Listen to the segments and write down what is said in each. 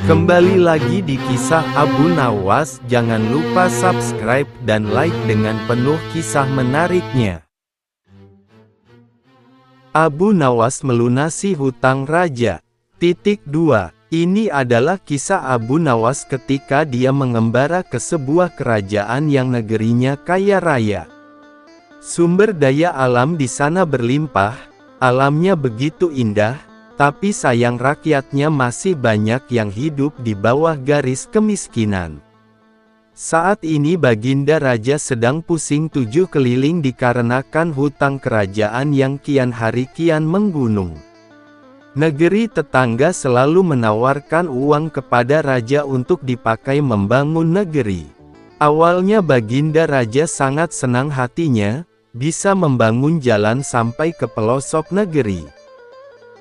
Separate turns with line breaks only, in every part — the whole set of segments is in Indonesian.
Kembali lagi di kisah Abu Nawas. Jangan lupa subscribe dan like dengan penuh kisah menariknya. Abu Nawas melunasi hutang raja. 2. Ini adalah kisah Abu Nawas ketika dia mengembara ke sebuah kerajaan yang negerinya kaya raya. Sumber daya alam di sana berlimpah, alamnya begitu indah. Tapi sayang rakyatnya masih banyak yang hidup di bawah garis kemiskinan. Saat ini Baginda Raja sedang pusing 7 keliling dikarenakan hutang kerajaan yang kian hari kian menggunung. Negeri tetangga selalu menawarkan uang kepada raja untuk dipakai membangun negeri. Awalnya Baginda Raja sangat senang hatinya, bisa membangun jalan sampai ke pelosok negeri.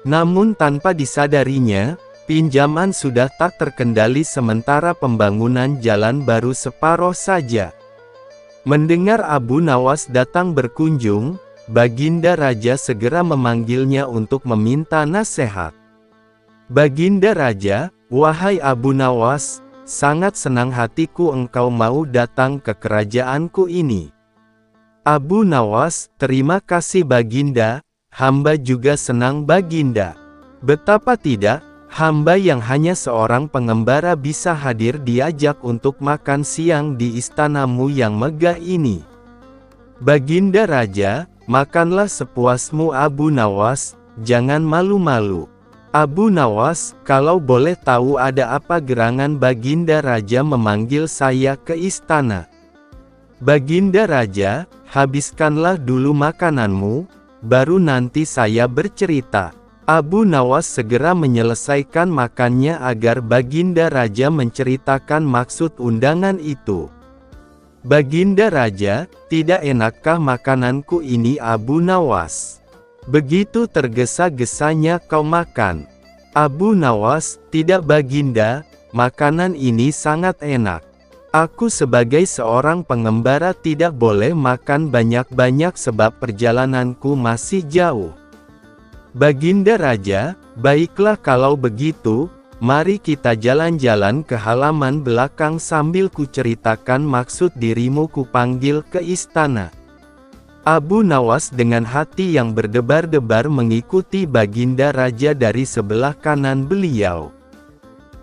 Namun tanpa disadarinya, pinjaman sudah tak terkendali sementara pembangunan jalan baru separuh saja. Mendengar Abu Nawas datang berkunjung, Baginda Raja segera memanggilnya untuk meminta nasihat. Baginda Raja, wahai Abu Nawas, sangat senang hatiku engkau mau datang ke kerajaanku ini. Abu Nawas, terima kasih Baginda. Hamba juga senang Baginda. Betapa tidak, hamba yang hanya seorang pengembara bisa hadir diajak untuk makan siang di istanamu yang megah ini. Baginda Raja, makanlah sepuasmu Abu Nawas, jangan malu-malu. Abu Nawas, kalau boleh tahu ada apa gerangan Baginda Raja memanggil saya ke istana? Baginda Raja, habiskanlah dulu makananmu, baru nanti saya bercerita. Abu Nawas segera menyelesaikan makannya agar Baginda Raja menceritakan maksud undangan itu. Baginda Raja, tidak enakkah makananku ini Abu Nawas? Begitu tergesa-gesanya kau makan. Abu Nawas, tidak Baginda, makanan ini sangat enak. Aku sebagai seorang pengembara tidak boleh makan banyak-banyak sebab perjalananku masih jauh. Baginda Raja, baiklah kalau begitu, mari kita jalan-jalan ke halaman belakang sambil kuceritakan maksud dirimu kupanggil ke istana. Abu Nawas dengan hati yang berdebar-debar mengikuti Baginda Raja dari sebelah kanan beliau.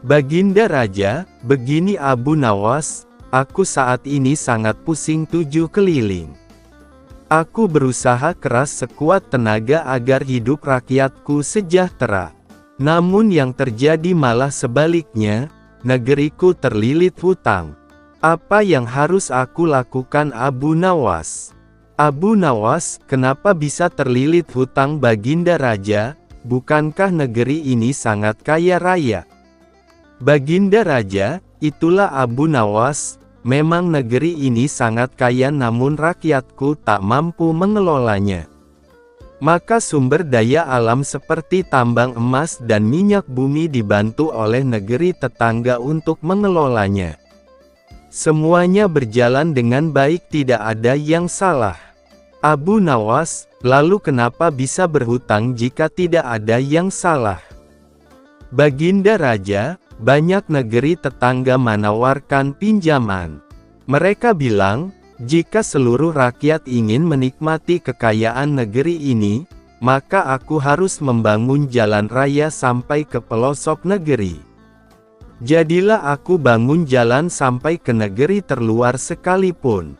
Baginda Raja, begini Abu Nawas, aku saat ini sangat pusing 7 keliling. Aku berusaha keras sekuat tenaga agar hidup rakyatku sejahtera. Namun yang terjadi malah sebaliknya, negeriku terlilit hutang. Apa yang harus aku lakukan Abu Nawas? Abu Nawas, kenapa bisa terlilit hutang Baginda Raja? Bukankah negeri ini sangat kaya raya? Baginda Raja, itulah Abu Nawas, memang negeri ini sangat kaya namun rakyatku tak mampu mengelolanya. Maka sumber daya alam seperti tambang emas dan minyak bumi dibantu oleh negeri tetangga untuk mengelolanya. Semuanya berjalan dengan baik, tidak ada yang salah. Abu Nawas, lalu kenapa bisa berhutang jika tidak ada yang salah? Baginda Raja, banyak negeri tetangga menawarkan pinjaman. Mereka bilang, jika seluruh rakyat ingin menikmati kekayaan negeri ini, maka aku harus membangun jalan raya sampai ke pelosok negeri. Jadilah aku bangun jalan sampai ke negeri terluar sekalipun.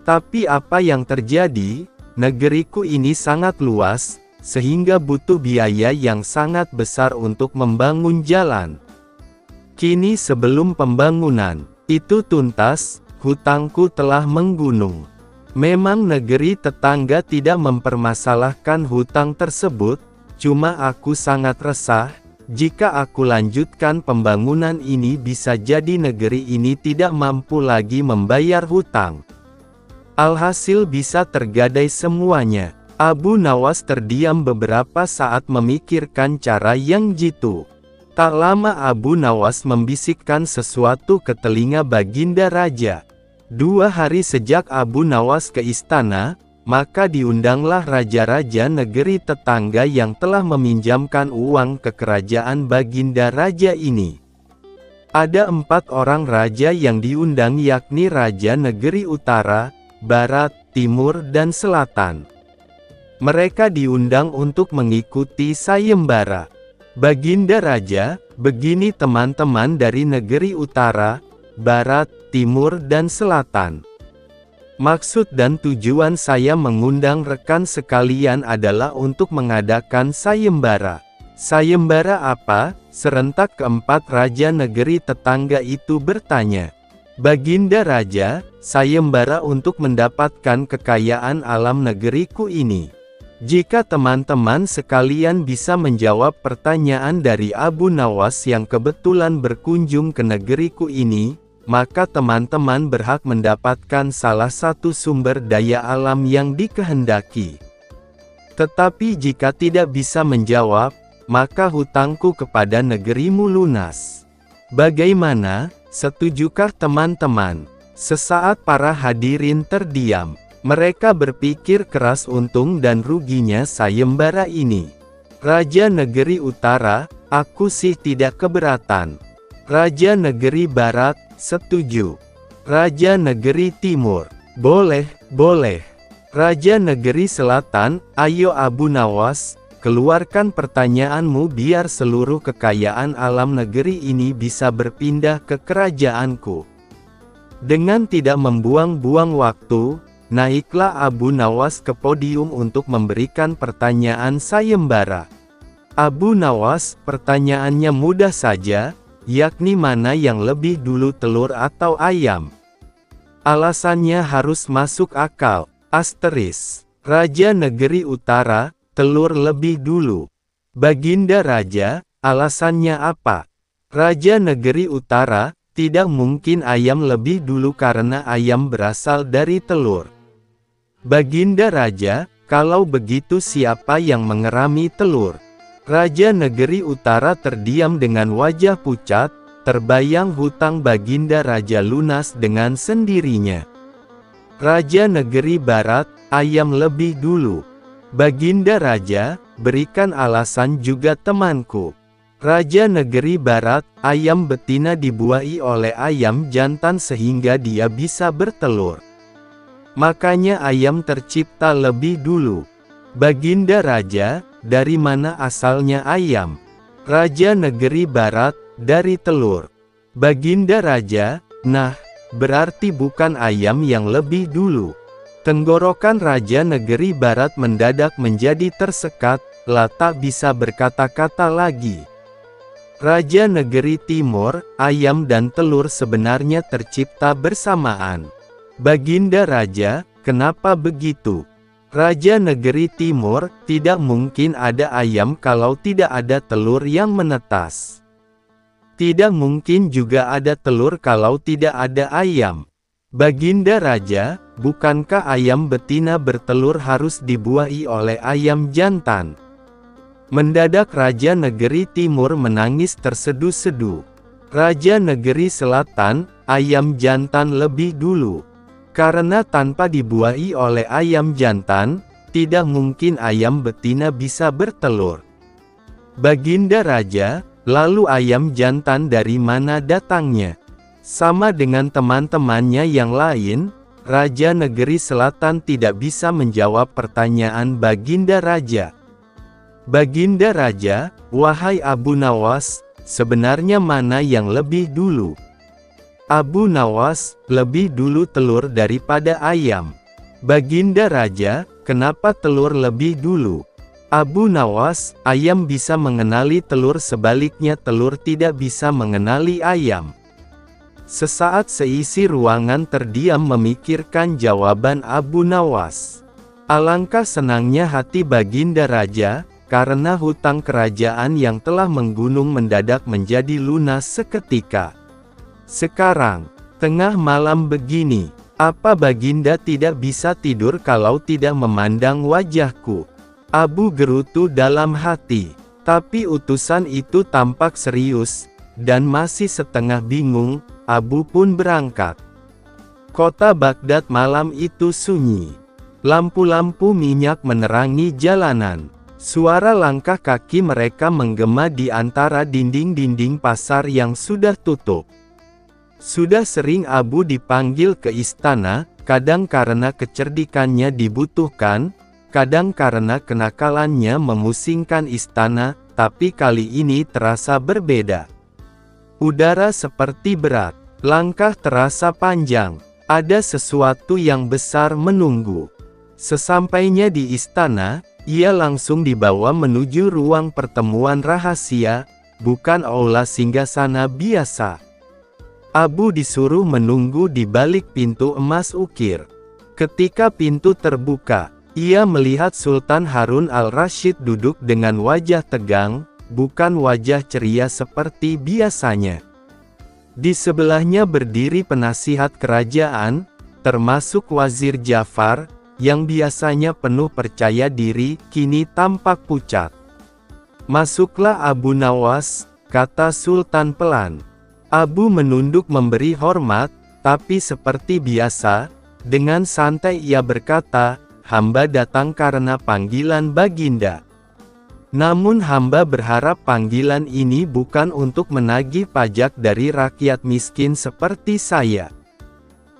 Tapi apa yang terjadi? Negeriku ini sangat luas, sehingga butuh biaya yang sangat besar untuk membangun jalan. Kini sebelum pembangunan itu tuntas, hutangku telah menggunung. Memang negeri tetangga tidak mempermasalahkan hutang tersebut, cuma aku sangat resah, jika aku lanjutkan pembangunan ini bisa jadi negeri ini tidak mampu lagi membayar hutang. Alhasil bisa tergadai semuanya. Abu Nawas terdiam beberapa saat memikirkan cara yang jitu. Tak lama Abu Nawas membisikkan sesuatu ke telinga Baginda Raja. 2 hari sejak Abu Nawas ke istana, maka diundanglah raja-raja negeri tetangga yang telah meminjamkan uang ke kerajaan Baginda Raja ini. Ada 4 orang raja yang diundang, yakni Raja Negeri Utara, Barat, Timur dan Selatan. Mereka diundang untuk mengikuti sayembara. Baginda Raja, begini teman-teman dari Negeri Utara, Barat, Timur dan Selatan. Maksud dan tujuan saya mengundang rekan sekalian adalah untuk mengadakan sayembara. Sayembara apa? Serentak keempat raja negeri tetangga itu bertanya. Baginda Raja, sayembara untuk mendapatkan kekayaan alam negeriku ini. Jika teman-teman sekalian bisa menjawab pertanyaan dari Abu Nawas yang kebetulan berkunjung ke negeriku ini, maka teman-teman berhak mendapatkan salah satu sumber daya alam yang dikehendaki. Tetapi jika tidak bisa menjawab, maka hutangku kepada negerimu lunas. Bagaimana? Setujukah teman-teman? Sesaat para hadirin terdiam. Mereka berpikir keras untung dan ruginya sayembara ini. Raja Negeri Utara, aku sih tidak keberatan. Raja Negeri Barat, setuju. Raja Negeri Timur, boleh. Raja Negeri Selatan, ayo Abu Nawas, keluarkan pertanyaanmu biar seluruh kekayaan alam negeri ini bisa berpindah ke kerajaanku. Dengan tidak membuang-buang waktu, naiklah Abu Nawas ke podium untuk memberikan pertanyaan sayembara. Abu Nawas, pertanyaannya mudah saja, yakni mana yang lebih dulu telur atau ayam? Alasannya harus masuk akal. Asteris. Raja Negeri Utara, telur lebih dulu. Baginda Raja, alasannya apa? Raja Negeri Utara, tidak mungkin ayam lebih dulu karena ayam berasal dari telur. Baginda Raja, kalau begitu siapa yang mengerami telur? Raja Negeri Utara terdiam dengan wajah pucat, terbayang hutang Baginda Raja lunas dengan sendirinya. Raja Negeri Barat, ayam lebih dulu. Baginda Raja, berikan alasan juga temanku. Raja Negeri Barat, ayam betina dibuai oleh ayam jantan sehingga dia bisa bertelur. Makanya ayam tercipta lebih dulu. Baginda Raja, dari mana asalnya ayam? Raja Negeri Barat, dari telur. Baginda Raja, nah, berarti bukan ayam yang lebih dulu. Tenggorokan Raja Negeri Barat mendadak menjadi tersekat, tak bisa berkata-kata lagi. Raja Negeri Timur, ayam dan telur sebenarnya tercipta bersamaan. Baginda Raja, kenapa begitu? Raja Negeri Timur, tidak mungkin ada ayam kalau tidak ada telur yang menetas. Tidak mungkin juga ada telur kalau tidak ada ayam. Baginda Raja, bukankah ayam betina bertelur harus dibuahi oleh ayam jantan? Mendadak Raja Negeri Timur menangis terseduh-seduh. Raja Negeri Selatan, ayam jantan lebih dulu. Karena tanpa dibuahi oleh ayam jantan, tidak mungkin ayam betina bisa bertelur. Baginda Raja, lalu ayam jantan dari mana datangnya? Sama dengan teman-temannya yang lain, Raja Negeri Selatan tidak bisa menjawab pertanyaan Baginda Raja. Baginda Raja, wahai Abu Nawas, sebenarnya mana yang lebih dulu? Abu Nawas, lebih dulu telur daripada ayam. Baginda Raja, kenapa telur lebih dulu? Abu Nawas, ayam bisa mengenali telur, sebaliknya telur tidak bisa mengenali ayam. Sesaat seisi ruangan terdiam memikirkan jawaban Abu Nawas. Alangkah senangnya hati Baginda Raja, karena hutang kerajaan yang telah menggunung mendadak menjadi lunas seketika. Sekarang, tengah malam begini, apa Baginda tidak bisa tidur kalau tidak memandang wajahku? Abu gerutu dalam hati, tapi utusan itu tampak serius, dan masih setengah bingung. Abu pun berangkat. Kota Baghdad malam itu sunyi. Lampu-lampu minyak menerangi jalanan. Suara langkah kaki mereka menggema di antara dinding-dinding pasar yang sudah tutup. Sudah sering Abu dipanggil ke istana, kadang karena kecerdikannya dibutuhkan, kadang karena kenakalannya memusingkan istana, tapi kali ini terasa berbeda. Udara seperti berat, langkah terasa panjang, ada sesuatu yang besar menunggu. Sesampainya di istana, ia langsung dibawa menuju ruang pertemuan rahasia, bukan aula singgasana biasa. Abu disuruh menunggu di balik pintu emas ukir. Ketika pintu terbuka, ia melihat Sultan Harun al-Rasyid duduk dengan wajah tegang, bukan wajah ceria seperti biasanya. Di sebelahnya berdiri penasihat kerajaan, termasuk Wazir Jafar, yang biasanya penuh percaya diri, kini tampak pucat. "Masuklah Abu Nawas," kata Sultan pelan. Abu menunduk memberi hormat, tapi seperti biasa, dengan santai ia berkata, "Hamba datang karena panggilan Baginda. Namun hamba berharap panggilan ini bukan untuk menagih pajak dari rakyat miskin seperti saya."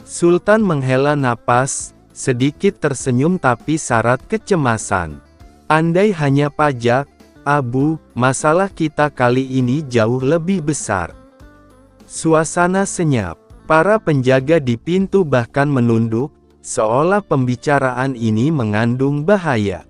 Sultan menghela napas, sedikit tersenyum tapi syarat kecemasan. "Andai hanya pajak, Abu, masalah kita kali ini jauh lebih besar." Suasana senyap. Para penjaga di pintu bahkan menunduk, seolah pembicaraan ini mengandung bahaya.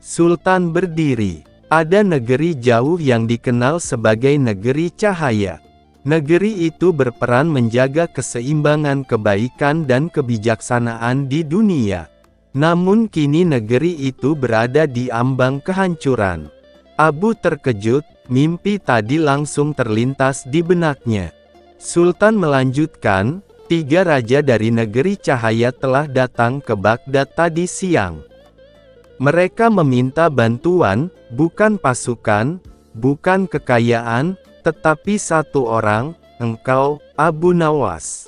Sultan berdiri. Ada negeri jauh yang dikenal sebagai negeri cahaya. Negeri itu berperan menjaga keseimbangan kebaikan dan kebijaksanaan di dunia. Namun kini negeri itu berada di ambang kehancuran. Abu terkejut, mimpi tadi langsung terlintas di benaknya. Sultan melanjutkan, 3 raja dari negeri cahaya telah datang ke Baghdad tadi siang. Mereka meminta bantuan, bukan pasukan, bukan kekayaan, tetapi satu orang, engkau, Abu Nawas.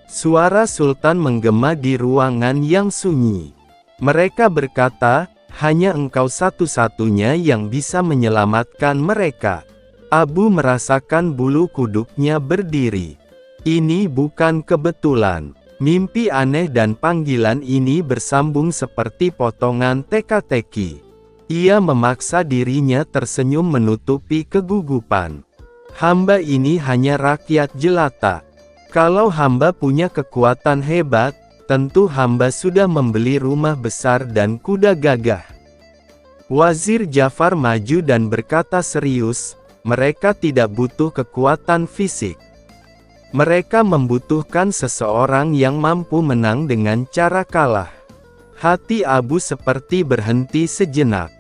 Suara Sultan menggema di ruangan yang sunyi. Mereka berkata, hanya engkau satu-satunya yang bisa menyelamatkan mereka. Abu merasakan bulu kuduknya berdiri. Ini bukan kebetulan. Mimpi aneh dan panggilan ini bersambung seperti potongan teka-teki. Ia memaksa dirinya tersenyum menutupi kegugupan. Hamba ini hanya rakyat jelata. Kalau hamba punya kekuatan hebat, tentu hamba sudah membeli rumah besar dan kuda gagah. Wazir Jafar maju dan berkata serius, mereka tidak butuh kekuatan fisik. Mereka membutuhkan seseorang yang mampu menang dengan cara kalah. Hati Abu seperti berhenti sejenak.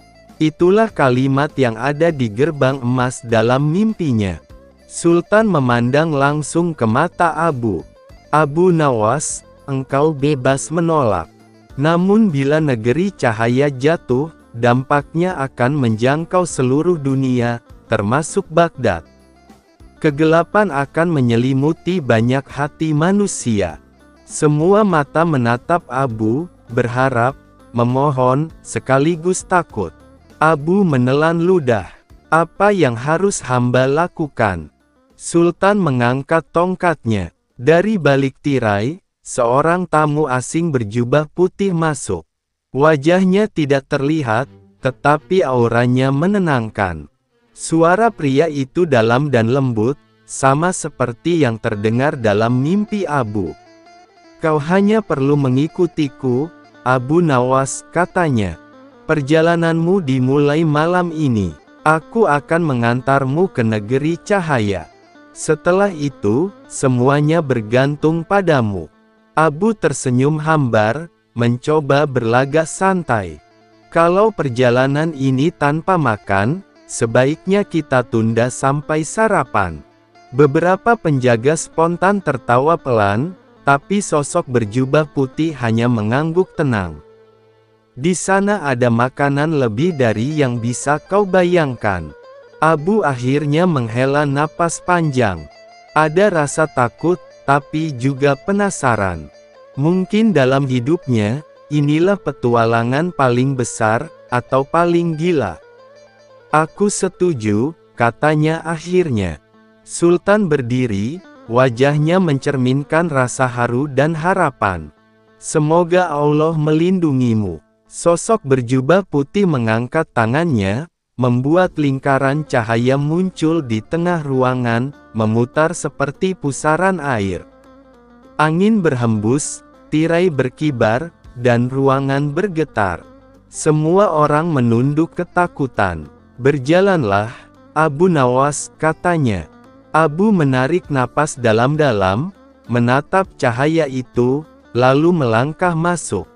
Itulah kalimat yang ada di gerbang emas dalam mimpinya. Sultan memandang langsung ke mata Abu. Abu Nawas, engkau bebas menolak. Namun bila negeri cahaya jatuh, dampaknya akan menjangkau seluruh dunia, termasuk Baghdad. Kegelapan akan menyelimuti banyak hati manusia. Semua mata menatap Abu, berharap, memohon, sekaligus takut. Abu menelan ludah. Apa yang harus hamba lakukan? Sultan mengangkat tongkatnya. Dari balik tirai, seorang tamu asing berjubah putih masuk. Wajahnya tidak terlihat, tetapi auranya menenangkan. Suara pria itu dalam dan lembut, sama seperti yang terdengar dalam mimpi Abu. Kau hanya perlu mengikutiku, Abu Nawas, katanya. Perjalananmu dimulai malam ini. Aku akan mengantarmu ke negeri cahaya. Setelah itu, semuanya bergantung padamu. Abu tersenyum hambar, mencoba berlagak santai. Kalau perjalanan ini tanpa makan, sebaiknya kita tunda sampai sarapan. Beberapa penjaga spontan tertawa pelan, tapi sosok berjubah putih hanya mengangguk tenang. Di sana ada makanan lebih dari yang bisa kau bayangkan. Abu akhirnya menghela napas panjang. Ada rasa takut, tapi juga penasaran. Mungkin dalam hidupnya, inilah petualangan paling besar, atau paling gila. Aku setuju, katanya akhirnya. Sultan berdiri, wajahnya mencerminkan rasa haru dan harapan. Semoga Allah melindungimu. Sosok berjubah putih mengangkat tangannya, membuat lingkaran cahaya muncul di tengah ruangan, memutar seperti pusaran air. Angin berhembus, tirai berkibar, dan ruangan bergetar. Semua orang menunduk ketakutan. Berjalanlah, Abu Nawas, katanya. Abu menarik napas dalam-dalam, menatap cahaya itu, lalu melangkah masuk.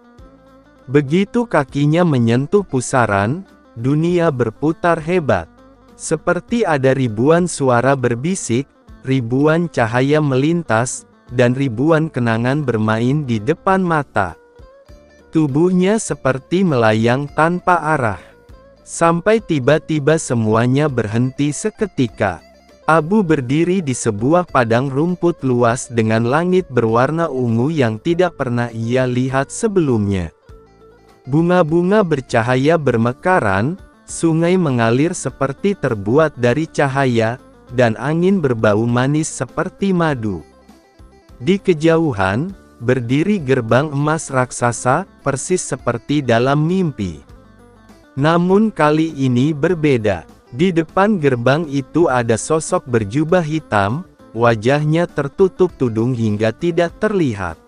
Begitu kakinya menyentuh pusaran, dunia berputar hebat. Seperti ada ribuan suara berbisik, ribuan cahaya melintas, dan ribuan kenangan bermain di depan mata. Tubuhnya seperti melayang tanpa arah. Sampai tiba-tiba semuanya berhenti seketika. Abu berdiri di sebuah padang rumput luas dengan langit berwarna ungu yang tidak pernah ia lihat sebelumnya. Bunga-bunga bercahaya bermekaran, sungai mengalir seperti terbuat dari cahaya, dan angin berbau manis seperti madu. Di kejauhan, berdiri gerbang emas raksasa, persis seperti dalam mimpi. Namun kali ini berbeda. Di depan gerbang itu ada sosok berjubah hitam, wajahnya tertutup tudung hingga tidak terlihat.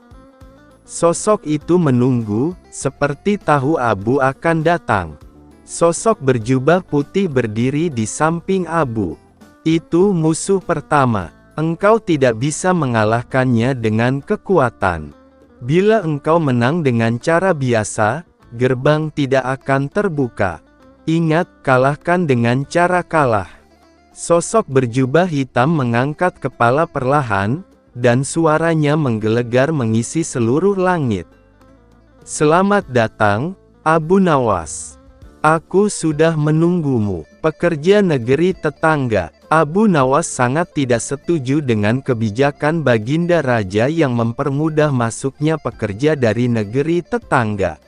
Sosok itu menunggu, seperti tahu Abu akan datang. Sosok berjubah putih berdiri di samping Abu. Itu musuh pertama. Engkau tidak bisa mengalahkannya dengan kekuatan. Bila engkau menang dengan cara biasa, gerbang tidak akan terbuka. Ingat, kalahkan dengan cara kalah. Sosok berjubah hitam mengangkat kepala perlahan, dan suaranya menggelegar mengisi seluruh langit. Selamat datang, Abu Nawas. Aku sudah menunggumu. Pekerja negeri tetangga. Abu Nawas sangat tidak setuju dengan kebijakan Baginda Raja yang mempermudah masuknya pekerja dari negeri tetangga.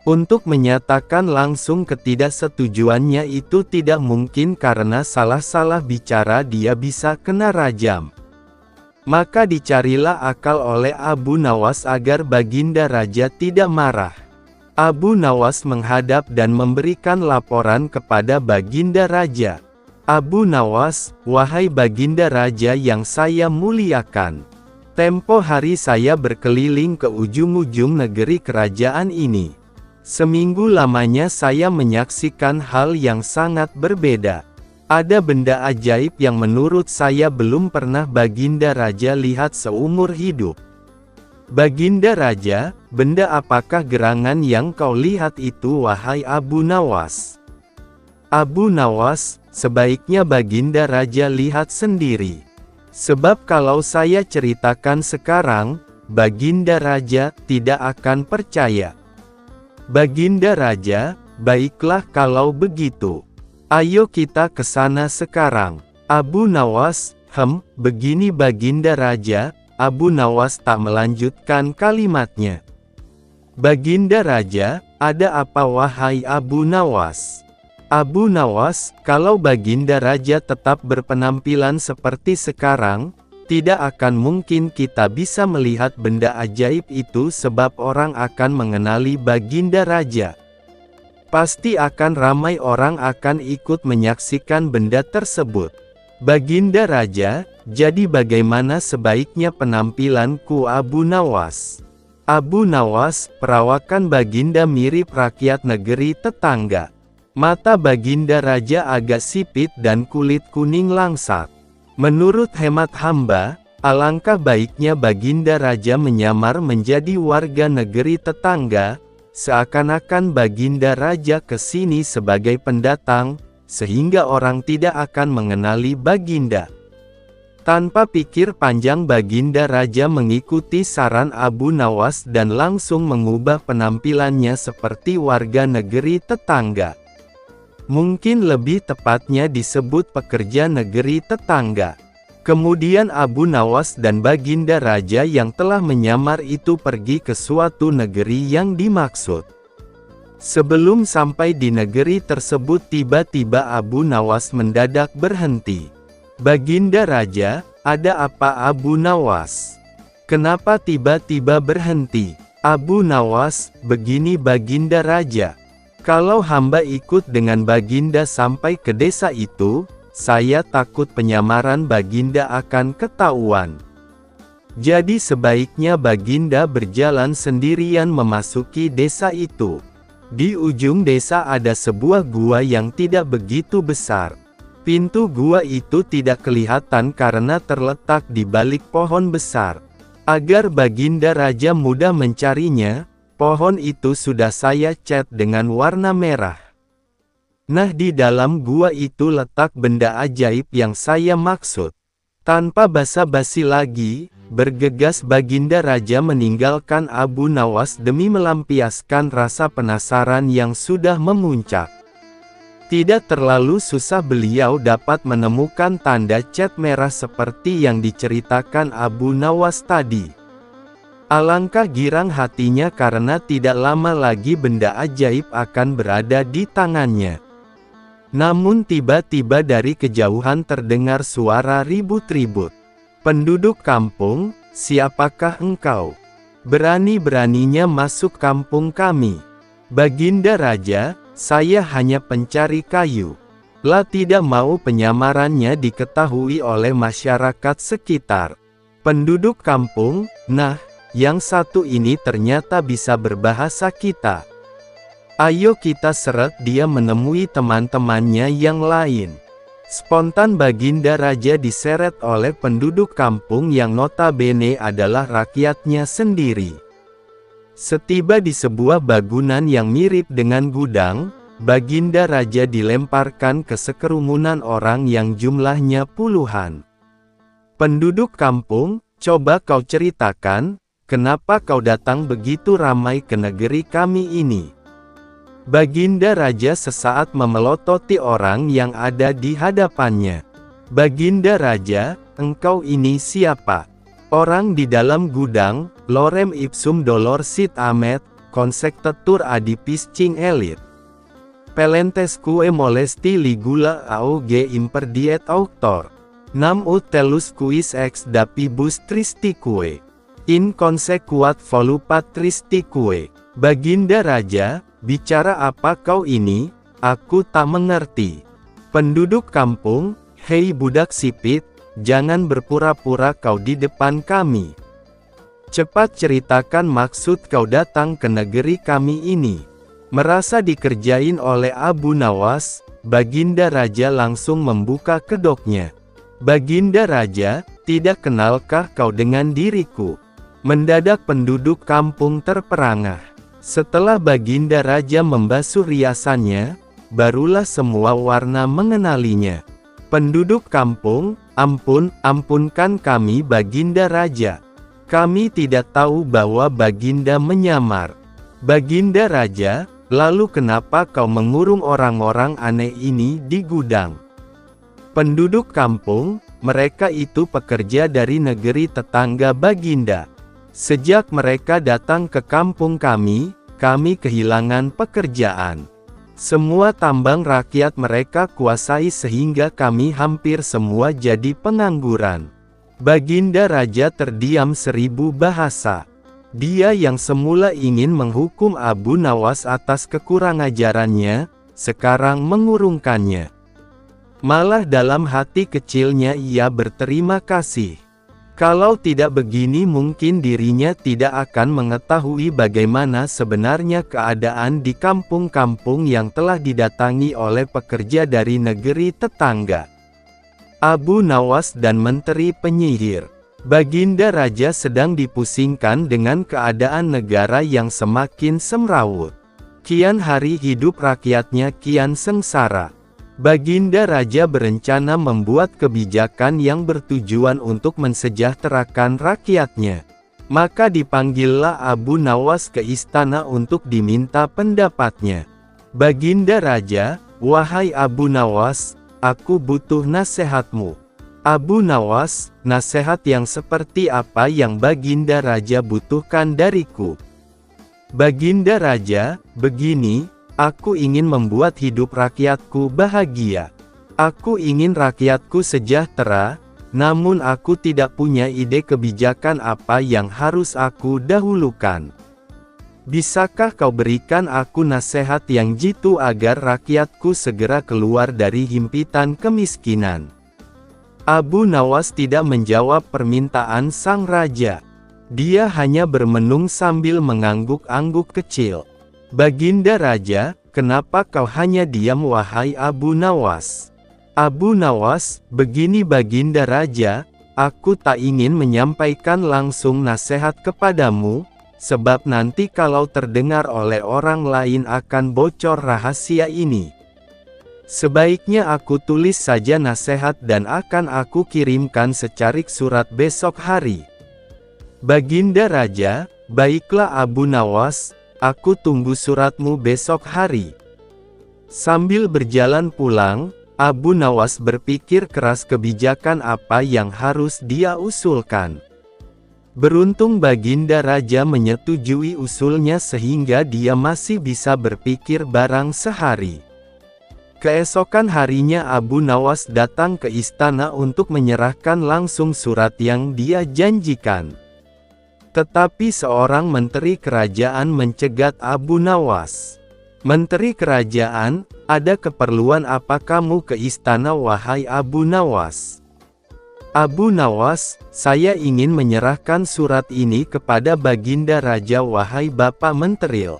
Untuk menyatakan langsung ketidaksetujuannya itu tidak mungkin karena salah-salah bicara dia bisa kena rajam. Maka dicarilah akal oleh Abu Nawas agar Baginda Raja tidak marah. Abu Nawas menghadap dan memberikan laporan kepada Baginda Raja. Abu Nawas, wahai Baginda Raja yang saya muliakan. Tempo hari saya berkeliling ke ujung-ujung negeri kerajaan ini. Seminggu lamanya saya menyaksikan hal yang sangat berbeda. Ada benda ajaib yang menurut saya belum pernah Baginda Raja lihat seumur hidup. Baginda Raja, benda apakah gerangan yang kau lihat itu wahai Abu Nawas? Abu Nawas, sebaiknya Baginda Raja lihat sendiri. Sebab kalau saya ceritakan sekarang, Baginda Raja tidak akan percaya. Baginda Raja, baiklah kalau begitu. Ayo kita ke sana sekarang. Abu Nawas, begini Baginda Raja. Abu Nawas tak melanjutkan kalimatnya. Baginda Raja, ada apa wahai Abu Nawas? Abu Nawas, kalau Baginda Raja tetap berpenampilan seperti sekarang, tidak akan mungkin kita bisa melihat benda ajaib itu sebab orang akan mengenali Baginda Raja. Pasti akan ramai orang akan ikut menyaksikan benda tersebut. Baginda Raja, jadi bagaimana sebaiknya penampilanku Abu Nawas? Abu Nawas, perawakan Baginda mirip rakyat negeri tetangga. Mata Baginda Raja agak sipit dan kulit kuning langsat. Menurut hemat hamba, alangkah baiknya Baginda Raja menyamar menjadi warga negeri tetangga, seakan-akan Baginda Raja ke sini sebagai pendatang, sehingga orang tidak akan mengenali Baginda. Tanpa pikir panjang Baginda Raja mengikuti saran Abu Nawas dan langsung mengubah penampilannya seperti warga negeri tetangga. Mungkin lebih tepatnya disebut pekerja negeri tetangga. Kemudian Abu Nawas dan Baginda Raja yang telah menyamar itu pergi ke suatu negeri yang dimaksud. Sebelum sampai di negeri tersebut tiba-tiba Abu Nawas mendadak berhenti. "Baginda Raja, ada apa Abu Nawas? Kenapa tiba-tiba berhenti?" Abu Nawas, "Begini Baginda Raja. Kalau hamba ikut dengan Baginda sampai ke desa itu, saya takut penyamaran Baginda akan ketahuan. Jadi sebaiknya Baginda berjalan sendirian memasuki desa itu. Di ujung desa ada sebuah gua yang tidak begitu besar. Pintu gua itu tidak kelihatan karena terletak di balik pohon besar. Agar Baginda Raja mudah mencarinya, pohon itu sudah saya cat dengan warna merah. Nah, di dalam gua itu letak benda ajaib yang saya maksud." Tanpa basa-basi lagi, bergegas Baginda Raja meninggalkan Abu Nawas demi melampiaskan rasa penasaran yang sudah memuncak. Tidak terlalu susah beliau dapat menemukan tanda cat merah seperti yang diceritakan Abu Nawas tadi. Alangkah girang hatinya karena tidak lama lagi benda ajaib akan berada di tangannya. Namun tiba-tiba dari kejauhan terdengar suara ribut-ribut. "Penduduk kampung, siapakah engkau? Berani-beraninya masuk kampung kami?" "Baginda Raja, saya hanya pencari kayu. Lah tidak mau penyamarannya diketahui oleh masyarakat sekitar." "Penduduk kampung, nah, yang satu ini ternyata bisa berbahasa kita. Ayo kita seret dia menemui teman-temannya yang lain." Spontan Baginda Raja diseret oleh penduduk kampung yang notabene adalah rakyatnya sendiri. Setiba di sebuah bangunan yang mirip dengan gudang, Baginda Raja dilemparkan ke sekerumunan orang yang jumlahnya puluhan. "Penduduk kampung, coba kau ceritakan, kenapa kau datang begitu ramai ke negeri kami ini?" Baginda Raja sesaat memelototi orang yang ada di hadapannya. "Baginda Raja, engkau ini siapa?" "Orang di dalam gudang, lorem ipsum dolor sit amet, consectetur adipis cing elit. Pelentesque molesti ligula auge imperdiet auctor. Nam ut telus quis ex dapibus tristique. In consequat volupat tristique." "Baginda Raja, bicara apa kau ini? Aku tak mengerti." "Penduduk kampung, hei budak sipit, jangan berpura-pura kau di depan kami. Cepat ceritakan maksud kau datang ke negeri kami ini." Merasa dikerjain oleh Abu Nawas, Baginda Raja langsung membuka kedoknya. "Baginda Raja, tidak kenalkah kau dengan diriku?" Mendadak penduduk kampung terperangah. Setelah Baginda Raja membasuh riasannya, barulah semua warna mengenalinya. "Penduduk kampung, ampunkan kami Baginda Raja. Kami tidak tahu bahwa Baginda menyamar." "Baginda Raja, lalu kenapa kau mengurung orang-orang aneh ini di gudang?" "Penduduk kampung, mereka itu pekerja dari negeri tetangga Baginda. Sejak mereka datang ke kampung kami kehilangan pekerjaan. Semua tambang rakyat mereka kuasai sehingga kami hampir semua jadi pengangguran." Baginda Raja terdiam 1000 bahasa. Dia yang semula ingin menghukum Abu Nawas atas kekurangajarannya, sekarang mengurungkannya. Malah dalam hati kecilnya ia berterima kasih. Kalau tidak begini mungkin dirinya tidak akan mengetahui bagaimana sebenarnya keadaan di kampung-kampung yang telah didatangi oleh pekerja dari negeri tetangga. Abu Nawas dan Menteri Penyihir. Baginda Raja sedang dipusingkan dengan keadaan negara yang semakin semrawut. Kian hari hidup rakyatnya kian sengsara. Baginda Raja berencana membuat kebijakan yang bertujuan untuk mensejahterakan rakyatnya. Maka dipanggillah Abu Nawas ke istana untuk diminta pendapatnya. "Baginda Raja, wahai Abu Nawas, aku butuh nasihatmu." "Abu Nawas, nasihat yang seperti apa yang Baginda Raja butuhkan dariku?" Baginda Raja, begini, aku ingin membuat hidup rakyatku bahagia. Aku ingin rakyatku sejahtera, namun aku tidak punya ide kebijakan apa yang harus aku dahulukan. Bisakah kau berikan aku nasihat yang jitu agar rakyatku segera keluar dari himpitan kemiskinan? Abu Nawas tidak menjawab permintaan sang raja. Dia hanya bermenung sambil mengangguk-angguk kecil. Baginda Raja, kenapa kau hanya diam wahai Abu Nawas? Abu Nawas, begini Baginda Raja, aku tak ingin menyampaikan langsung nasihat kepadamu, sebab nanti kalau terdengar oleh orang lain akan bocor rahasia ini. Sebaiknya aku tulis saja nasihat dan akan aku kirimkan secarik surat besok hari. Baginda Raja, baiklah Abu Nawas, aku tunggu suratmu besok hari. Sambil berjalan pulang, Abu Nawas berpikir keras kebijakan apa yang harus dia usulkan. Beruntung Baginda Raja menyetujui usulnya sehingga dia masih bisa berpikir barang sehari. Keesokan harinya Abu Nawas datang ke istana untuk menyerahkan langsung surat yang dia janjikan. Tetapi seorang menteri kerajaan mencegat Abu Nawas. Menteri kerajaan, ada keperluan apa kamu ke istana wahai Abu Nawas? Abu Nawas, saya ingin menyerahkan surat ini kepada Baginda Raja wahai Bapak Menteri.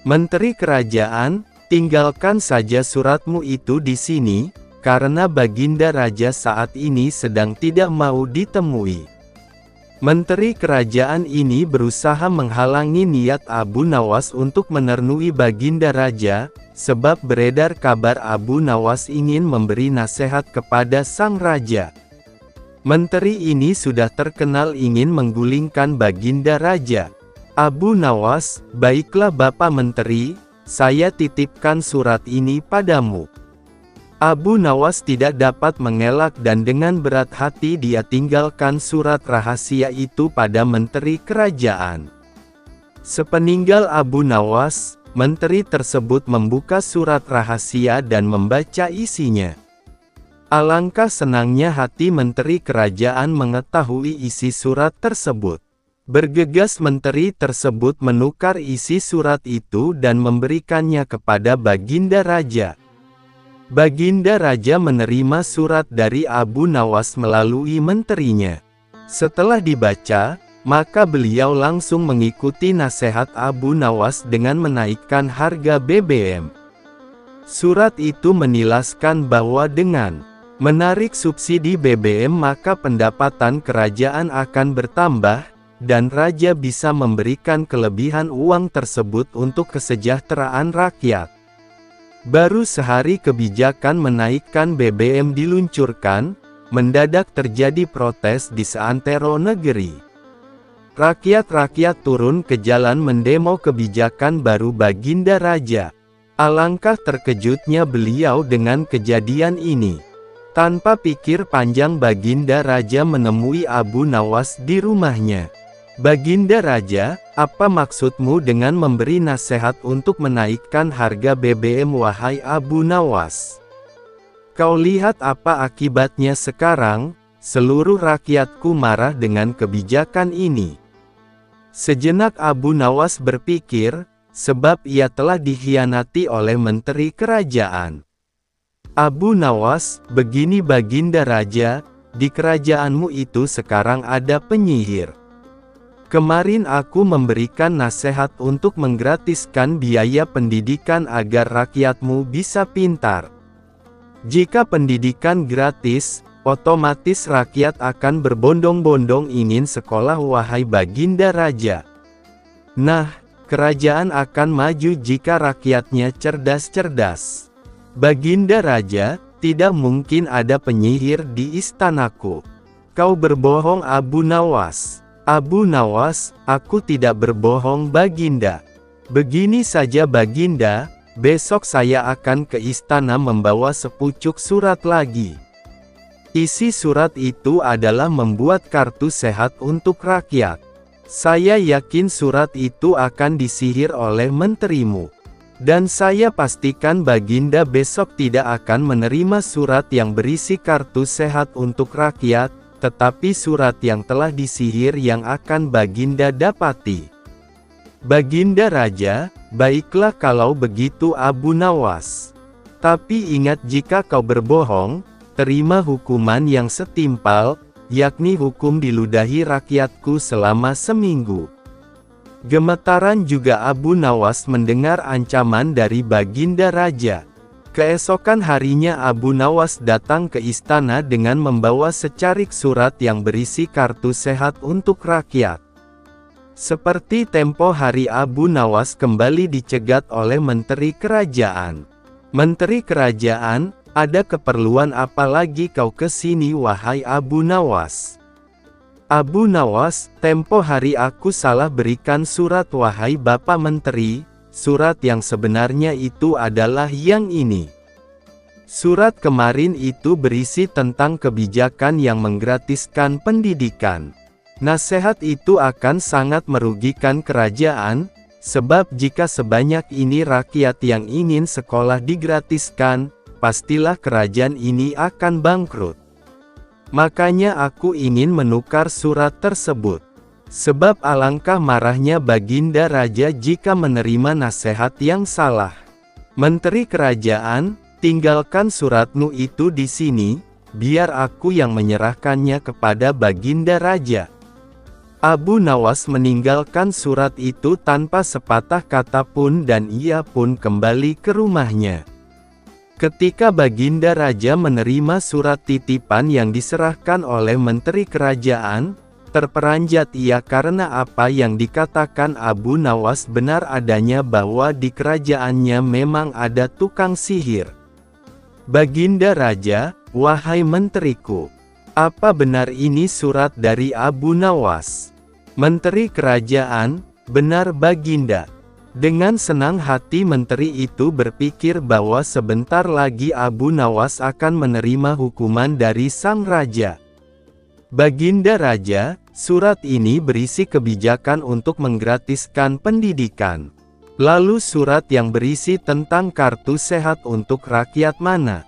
Menteri kerajaan, tinggalkan saja suratmu itu di sini, karena Baginda Raja saat ini sedang tidak mau ditemui. Menteri kerajaan ini berusaha menghalangi niat Abu Nawas untuk menemui Baginda Raja, sebab beredar kabar Abu Nawas ingin memberi nasihat kepada sang raja. Menteri ini sudah terkenal ingin menggulingkan Baginda Raja. Abu Nawas, baiklah Bapak Menteri, saya titipkan surat ini padamu. Abu Nawas tidak dapat mengelak dan dengan berat hati dia tinggalkan surat rahasia itu pada menteri kerajaan. Sepeninggal Abu Nawas, menteri tersebut membuka surat rahasia dan membaca isinya. Alangkah senangnya hati menteri kerajaan mengetahui isi surat tersebut. Bergegas menteri tersebut menukar isi surat itu dan memberikannya kepada Baginda Raja. Baginda Raja menerima surat dari Abu Nawas melalui menterinya. Setelah dibaca, maka beliau langsung mengikuti nasihat Abu Nawas dengan menaikkan harga BBM. Surat itu menilaskan bahwa dengan menarik subsidi BBM maka pendapatan kerajaan akan bertambah, dan raja bisa memberikan kelebihan uang tersebut untuk kesejahteraan rakyat. Baru sehari kebijakan menaikkan BBM diluncurkan, mendadak terjadi protes di seantero negeri. Rakyat-rakyat turun ke jalan mendemo kebijakan baru Baginda Raja. Alangkah terkejutnya beliau dengan kejadian ini. Tanpa pikir panjang Baginda Raja menemui Abu Nawas di rumahnya. Baginda Raja, apa maksudmu dengan memberi nasihat untuk menaikkan harga BBM wahai Abu Nawas? Kau lihat apa akibatnya sekarang, seluruh rakyatku marah dengan kebijakan ini. Sejenak Abu Nawas berpikir, sebab ia telah dikhianati oleh menteri kerajaan. Abu Nawas, begini Baginda Raja, di kerajaanmu itu sekarang ada penyihir. Kemarin aku memberikan nasihat untuk menggratiskan biaya pendidikan agar rakyatmu bisa pintar. Jika pendidikan gratis, otomatis rakyat akan berbondong-bondong ingin sekolah wahai Baginda Raja. Nah, kerajaan akan maju jika rakyatnya cerdas-cerdas. Baginda Raja, tidak mungkin ada penyihir di istanaku. Kau berbohong Abu Nawas. Abu Nawas, aku tidak berbohong Baginda. Begini saja Baginda, besok saya akan ke istana membawa sepucuk surat lagi. Isi surat itu adalah membuat kartu sehat untuk rakyat. Saya yakin surat itu akan disihir oleh menterimu. Dan saya pastikan Baginda besok tidak akan menerima surat yang berisi kartu sehat untuk rakyat, tetapi surat yang telah disihir yang akan Baginda dapati. Baginda Raja, baiklah kalau begitu Abu Nawas. Tapi ingat, jika kau berbohong, terima hukuman yang setimpal, yakni hukum diludahi rakyatku selama seminggu. Gemetaran juga Abu Nawas mendengar ancaman dari Baginda Raja. Keesokan harinya Abu Nawas datang ke istana dengan membawa secarik surat yang berisi kartu sehat untuk rakyat. Seperti tempo hari, Abu Nawas kembali dicegat oleh menteri kerajaan. Menteri kerajaan, ada keperluan apa lagi kau ke sini wahai Abu Nawas? Abu Nawas, tempo hari aku salah berikan surat wahai Bapak Menteri, surat yang sebenarnya itu adalah yang ini. Surat kemarin itu berisi tentang kebijakan yang menggratiskan pendidikan. Nasihat itu akan sangat merugikan kerajaan, sebab jika sebanyak ini rakyat yang ingin sekolah digratiskan, pastilah kerajaan ini akan bangkrut. Makanya aku ingin menukar surat tersebut. Sebab alangkah marahnya Baginda Raja jika menerima nasihat yang salah. Menteri kerajaan, tinggalkan suratmu itu di sini, biar aku yang menyerahkannya kepada Baginda Raja. Abu Nawas meninggalkan surat itu tanpa sepatah kata pun dan ia pun kembali ke rumahnya. Ketika Baginda Raja menerima surat titipan yang diserahkan oleh menteri kerajaan, terperanjat ia karena apa yang dikatakan Abu Nawas benar adanya bahwa di kerajaannya memang ada tukang sihir. Baginda Raja, wahai menteriku, apa benar ini surat dari Abu Nawas? Menteri kerajaan, benar Baginda. Dengan senang hati menteri itu berpikir bahwa sebentar lagi Abu Nawas akan menerima hukuman dari sang raja. Baginda Raja, surat ini berisi kebijakan untuk menggratiskan pendidikan. Lalu surat yang berisi tentang kartu sehat untuk rakyat mana?